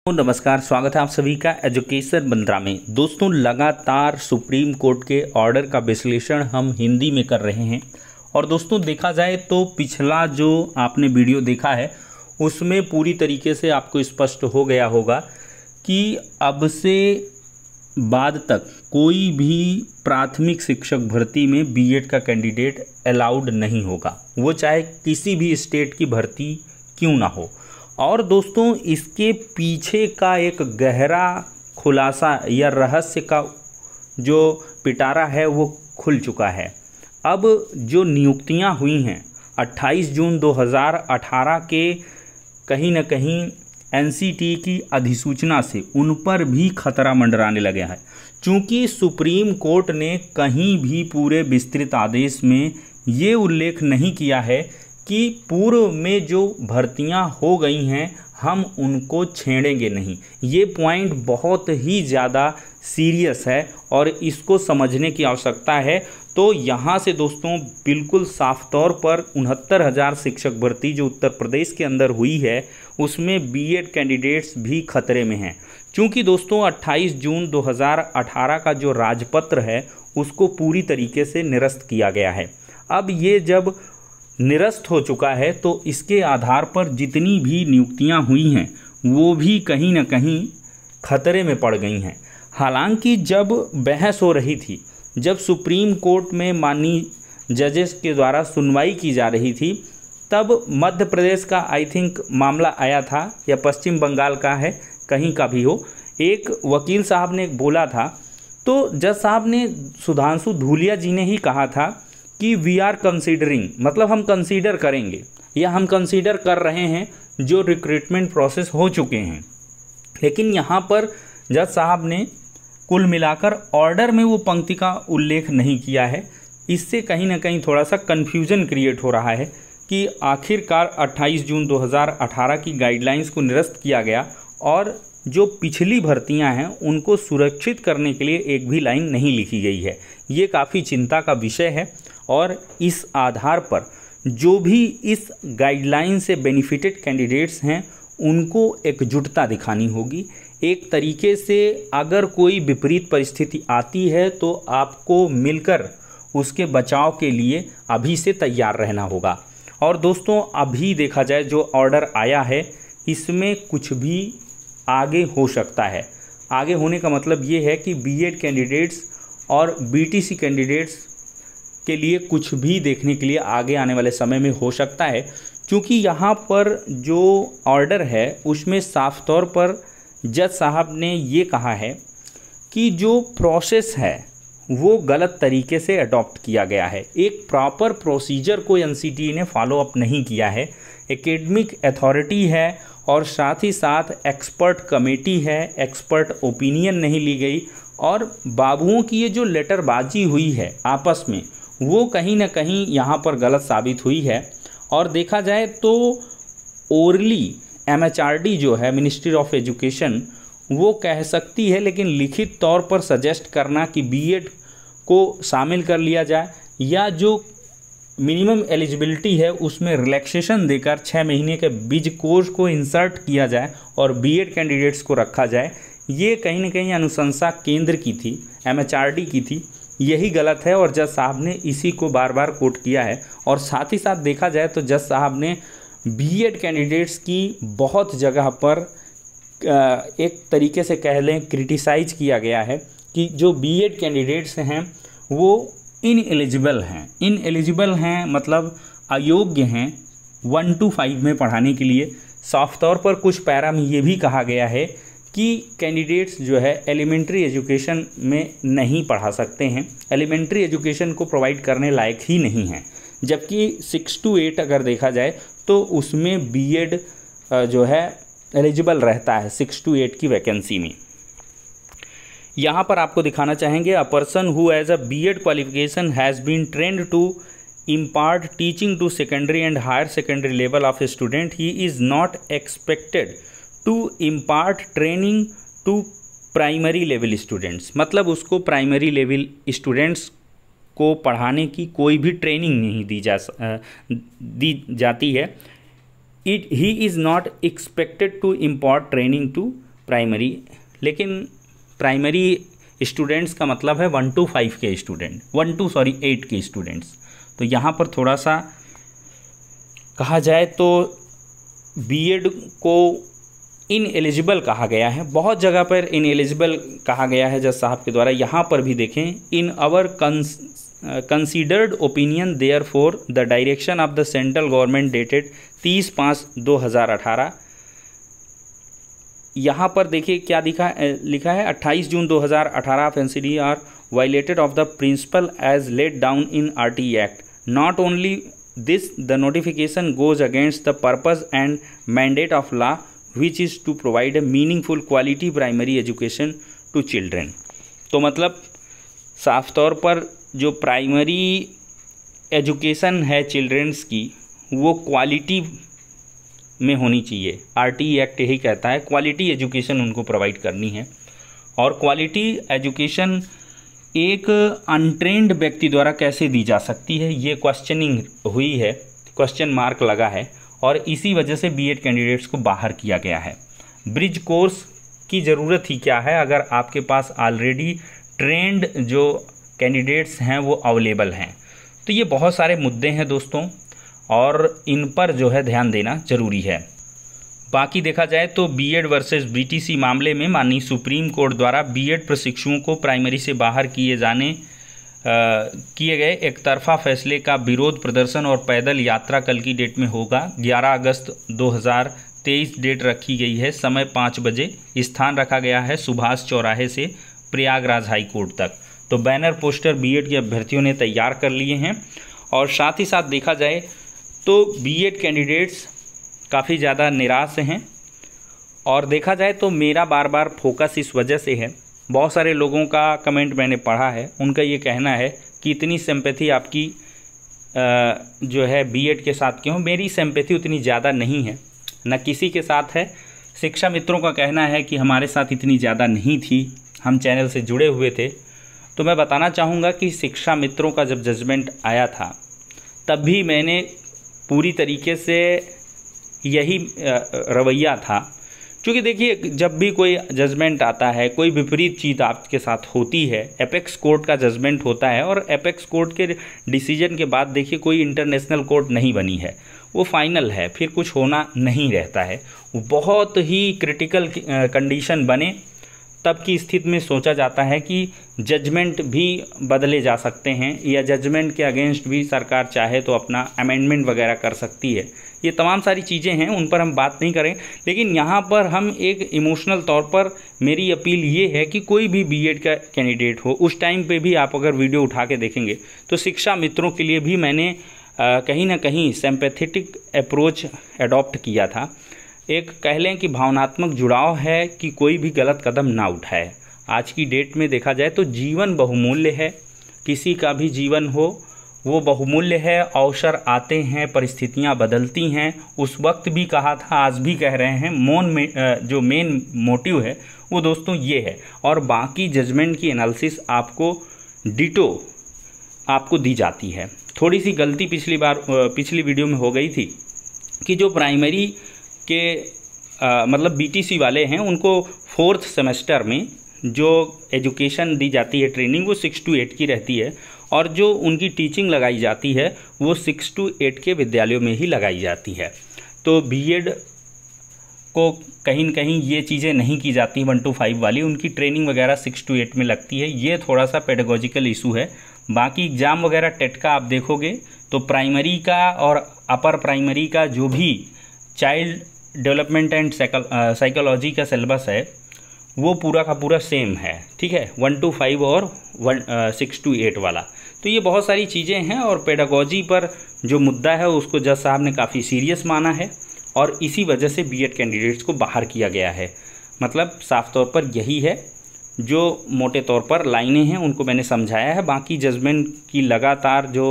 नमस्कार, स्वागत है आप सभी का एजुकेशन मंत्रा में। दोस्तों, लगातार सुप्रीम कोर्ट के ऑर्डर का विश्लेषण हम हिंदी में कर रहे हैं। और दोस्तों, देखा जाए तो पिछला जो आपने वीडियो देखा है उसमें पूरी तरीके से आपको स्पष्ट हो गया होगा कि अब से बाद तक कोई भी प्राथमिक शिक्षक भर्ती में बीएड का कैंडिडेट अलाउड नहीं होगा, वो चाहे किसी भी स्टेट की भर्ती क्यों ना हो। और दोस्तों, इसके पीछे का एक गहरा खुलासा या रहस्य का जो पिटारा है वो खुल चुका है। अब जो नियुक्तियां हुई हैं 28 जून 2018 के कहीं ना कहीं एनसीटी की अधिसूचना से उन पर भी खतरा मंडराने लगे हैं, क्योंकि सुप्रीम कोर्ट ने कहीं भी पूरे विस्तृत आदेश में ये उल्लेख नहीं किया है कि पूर्व में जो भर्तियां हो गई हैं हम उनको छेड़ेंगे नहीं। ये पॉइंट बहुत ही ज़्यादा सीरियस है और इसको समझने की आवश्यकता है। तो यहाँ से दोस्तों बिल्कुल साफ तौर पर 69,000 शिक्षक भर्ती जो उत्तर प्रदेश के अंदर हुई है उसमें बीएड कैंडिडेट्स भी खतरे में हैं, क्योंकि दोस्तों 28 जून 2018 का जो राजपत्र है उसको पूरी तरीके से निरस्त किया गया है। अब ये जब निरस्त हो चुका है तो इसके आधार पर जितनी भी नियुक्तियां हुई हैं वो भी कहीं ना कहीं खतरे में पड़ गई हैं। हालांकि जब बहस हो रही थी, जब सुप्रीम कोर्ट में माननीय जजेस के द्वारा सुनवाई की जा रही थी, तब मध्य प्रदेश का आई थिंक मामला आया था या पश्चिम बंगाल का है, कहीं का भी हो, एक वकील साहब ने बोला था, तो जज साहब ने सुधांशु धूलिया जी ने ही कहा था कि वी आर कंसीडरिंग, मतलब हम कंसीडर करेंगे या हम कंसीडर कर रहे हैं जो रिक्रूटमेंट प्रोसेस हो चुके हैं। लेकिन यहाँ पर जज साहब ने कुल मिलाकर ऑर्डर में वो पंक्ति का उल्लेख नहीं किया है। इससे कहीं ना कहीं थोड़ा सा कन्फ्यूजन क्रिएट हो रहा है कि आखिरकार 28 जून 2018 की गाइडलाइंस को निरस्त किया गया और जो पिछली भर्तियां हैं उनको सुरक्षित करने के लिए एक भी लाइन नहीं लिखी गई है। ये काफ़ी चिंता का विषय है और इस आधार पर जो भी इस गाइडलाइन से बेनिफिटेड कैंडिडेट्स हैं उनको एकजुटता दिखानी होगी। एक तरीके से अगर कोई विपरीत परिस्थिति आती है तो आपको मिलकर उसके बचाव के लिए अभी से तैयार रहना होगा। और दोस्तों, अभी देखा जाए जो ऑर्डर आया है इसमें कुछ भी आगे हो सकता है। आगे होने का मतलब ये है कि बीएड कैंडिडेट्स और बीटीसी कैंडिडेट्स के लिए कुछ भी देखने के लिए आगे आने वाले समय में हो सकता है, क्योंकि यहाँ पर जो ऑर्डर है उसमें साफ तौर पर जज साहब ने ये कहा है कि जो प्रोसेस है वो गलत तरीके से अडॉप्ट किया गया है। एक प्रॉपर प्रोसीजर को एनसीटी ने फॉलो अप नहीं किया है। एकेडमिक अथॉरिटी है और साथ ही साथ एक्सपर्ट कमेटी है, एक्सपर्ट ओपिनियन नहीं ली गई और बाबुओं की ये जो लेटरबाजी हुई है आपस में वो कहीं ना कहीं यहाँ पर गलत साबित हुई है। और देखा जाए तो ओरली एमएचआरडी जो है मिनिस्ट्री ऑफ एजुकेशन वो कह सकती है, लेकिन लिखित तौर पर सजेस्ट करना कि बीएड को शामिल कर लिया जाए या जो मिनिमम एलिजिबिलिटी है उसमें रिलैक्सेशन देकर 6 महीने के बीच कोर्स को इंसर्ट किया जाए और बीएड कैंडिडेट्स को रखा जाए, ये कहीं ना कहीं अनुशंसा केंद्र की थी, एमएचआरडी की थी। यही गलत है और जज साहब ने इसी को बार बार कोट किया है। और साथ ही साथ देखा जाए तो जज साहब ने बीएड कैंडिडेट्स की बहुत जगह पर एक तरीके से कह लें क्रिटिसाइज किया गया है कि जो बीएड कैंडिडेट्स हैं वो इनएलिजिबल हैं, मतलब अयोग्य हैं 1 to 5 में पढ़ाने के लिए। साफ तौर पर कुछ पैरा में ये भी कहा गया है कि कैंडिडेट्स जो है एलिमेंट्री एजुकेशन में नहीं पढ़ा सकते हैं, एलिमेंट्री एजुकेशन को प्रोवाइड करने लायक ही नहीं हैं। जबकि 6 to 8 अगर देखा जाए तो उसमें बीएड जो है एलिजिबल रहता है 6 to 8 की वैकेंसी में। यहाँ पर आपको दिखाना चाहेंगे a person who as a BEd qualification has been trained to impart teaching to secondary and higher secondary level of student, he is not expected to impart training to primary level students. मतलब उसको primary level students को पढ़ाने की कोई भी training नहीं दी जाती है। he is not expected to impart training to primary, लेकिन प्राइमरी स्टूडेंट्स का मतलब है 1 to 5 के स्टूडेंट, 8 के स्टूडेंट्स। तो यहाँ पर थोड़ा सा कहा जाए तो बीएड को इनएलिजिबल कहा गया है, बहुत जगह पर इनएलिजिबल कहा गया है जज साहब के द्वारा। यहाँ पर भी देखें, in our considered opinion therefore the direction of the central government dated 30/5/2018। यहाँ पर देखिए क्या लिखा है 28 June 2018 of NCD are violated of the principle as laid down in RT act. Not only this, the notification goes against the purpose and mandate of law which is to provide a meaningful quality primary education to children। तो मतलब साफ तौर पर जो primary education है children's की वो quality में होनी चाहिए। आरटी एक्ट यही कहता है क्वालिटी एजुकेशन उनको प्रोवाइड करनी है। और क्वालिटी एजुकेशन एक अनट्रेंड व्यक्ति द्वारा कैसे दी जा सकती है, ये क्वेश्चनिंग हुई है, क्वेश्चन मार्क लगा है, और इसी वजह से बीएड कैंडिडेट्स को बाहर किया गया है। ब्रिज कोर्स की ज़रूरत ही क्या है अगर आपके पास ऑलरेडी ट्रेंड जो कैंडिडेट्स हैं वो अवेलेबल हैं। तो ये बहुत सारे मुद्दे हैं दोस्तों, और इन पर जो है ध्यान देना ज़रूरी है। बाकी देखा जाए तो बीएड वर्सेस बीटीसी मामले में माननीय सुप्रीम कोर्ट द्वारा बीएड प्रशिक्षुओं को प्राइमरी से बाहर किए गए एक तरफा फैसले का विरोध प्रदर्शन और पैदल यात्रा कल की डेट में होगा। 11 अगस्त 2023 डेट रखी गई है। समय 5 बजे। स्थान रखा गया है सुभाष चौराहे से प्रयागराज हाई कोर्ट तक। तो बैनर पोस्टर बीएड के अभ्यर्थियों ने तैयार कर लिए हैं। और साथ ही साथ देखा जाए तो बीएड कैंडिडेट्स काफ़ी ज़्यादा निराश हैं। और देखा जाए तो मेरा बार बार फोकस इस वजह से है, बहुत सारे लोगों का कमेंट मैंने पढ़ा है, उनका ये कहना है कि इतनी सिंपैथी आपकी जो है बीएड के साथ क्यों। मेरी सिंपैथी उतनी ज़्यादा नहीं है, न किसी के साथ है। शिक्षा मित्रों का कहना है कि हमारे साथ इतनी ज़्यादा नहीं थी, हम चैनल से जुड़े हुए थे। तो मैं बताना चाहूँगा कि शिक्षा मित्रों का जब जजमेंट आया था तब भी मैंने पूरी तरीके से यही रवैया था। क्योंकि देखिए जब भी कोई जजमेंट आता है, कोई विपरीत चीज़ आपके साथ होती है, एपेक्स कोर्ट का जजमेंट होता है और एपेक्स कोर्ट के डिसीजन के बाद देखिए कोई इंटरनेशनल कोर्ट नहीं बनी है, वो फाइनल है, फिर कुछ होना नहीं रहता है। बहुत ही क्रिटिकल कंडीशन बने तब की स्थिति में सोचा जाता है कि जजमेंट भी बदले जा सकते हैं या जजमेंट के अगेंस्ट भी सरकार चाहे तो अपना अमेंडमेंट वगैरह कर सकती है। ये तमाम सारी चीज़ें हैं, उन पर हम बात नहीं करें। लेकिन यहाँ पर हम एक इमोशनल तौर पर मेरी अपील ये है कि कोई भी बीएड का कैंडिडेट हो, उस टाइम पे भी आप अगर वीडियो उठा के देखेंगे तो शिक्षा मित्रों के लिए भी मैंने कहीं ना कहीं सिंपैथेटिक अप्रोच अडॉप्ट किया था। एक कह लें कि भावनात्मक जुड़ाव है कि कोई भी गलत कदम ना उठाए। आज की डेट में देखा जाए तो जीवन बहुमूल्य है, किसी का भी जीवन हो वो बहुमूल्य है। अवसर आते हैं, परिस्थितियां बदलती हैं। उस वक्त भी कहा था, आज भी कह रहे हैं। जो मेन मोटिव है वो दोस्तों ये है। और बाकी जजमेंट की एनालिसिस आपको डिटो आपको दी जाती है। थोड़ी सी गलती पिछली वीडियो में हो गई थी कि जो प्राइमरी के मतलब बीटीसी वाले हैं उनको 4th सेमेस्टर में जो एजुकेशन दी जाती है, ट्रेनिंग, वो 6 to 8 की रहती है और जो उनकी टीचिंग लगाई जाती है वो 6 to 8 के विद्यालयों में ही लगाई जाती है। तो बीएड को कहीं न कहीं ये चीज़ें नहीं की जाती 1 to 5 वाली, उनकी ट्रेनिंग वगैरह 6 to 8 में लगती है। ये थोड़ा सा पेडागोजिकल इशू है। बाकी एग्ज़ाम वगैरह टेट का आप देखोगे तो प्राइमरी का और अपर प्राइमरी का जो भी चाइल्ड डेवलपमेंट एंड साइकोलॉजी का सिलेबस है वो पूरा का पूरा सेम है, ठीक है, 1 to 5 और 6 to 8 वाला। तो ये बहुत सारी चीज़ें हैं और पेडागोजी पर जो मुद्दा है उसको जज साहब ने काफ़ी सीरियस माना है और इसी वजह से बीएड कैंडिडेट्स को बाहर किया गया है। मतलब साफ तौर पर यही है, जो मोटे तौर पर लाइनें हैं उनको मैंने समझाया है। बाकी जजमेंट की लगातार जो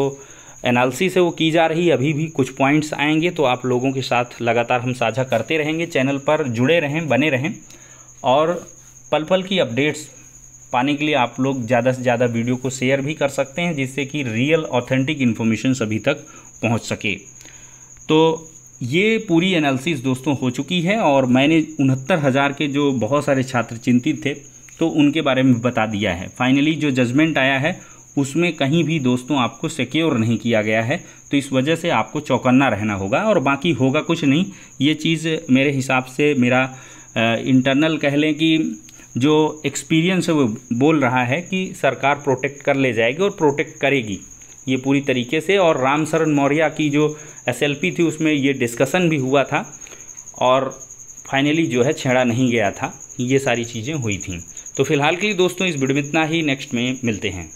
एनालिसिस है वो की जा रही है। अभी भी कुछ पॉइंट्स आएंगे तो आप लोगों के साथ लगातार हम साझा करते रहेंगे। चैनल पर जुड़े रहें, बने रहें और पल पल की अपडेट्स पाने के लिए आप लोग ज़्यादा से ज़्यादा वीडियो को शेयर भी कर सकते हैं जिससे कि रियल ऑथेंटिक इन्फॉर्मेशन सभी तक पहुंच सके। तो ये पूरी एनालिसिस दोस्तों हो चुकी है और मैंने 69,000 के जो बहुत सारे छात्र चिंतित थे तो उनके बारे में बता दिया है। फाइनली जो जजमेंट आया है उसमें कहीं भी दोस्तों आपको सिक्योर नहीं किया गया है, तो इस वजह से आपको चौकन्ना रहना होगा और बाकी होगा कुछ नहीं। ये चीज़ मेरे हिसाब से मेरा इंटरनल कह लें कि जो एक्सपीरियंस है वो बोल रहा है कि सरकार प्रोटेक्ट कर ले जाएगी और प्रोटेक्ट करेगी ये पूरी तरीके से। और रामशरण मौर्य की जो एसएलपी थी उसमें ये डिस्कशन भी हुआ था और फाइनली जो है छेड़ा नहीं गया था, ये सारी चीज़ें हुई थी। तो फिलहाल के लिए दोस्तों इस वीडियो में इतना ही, नेक्स्ट में मिलते हैं।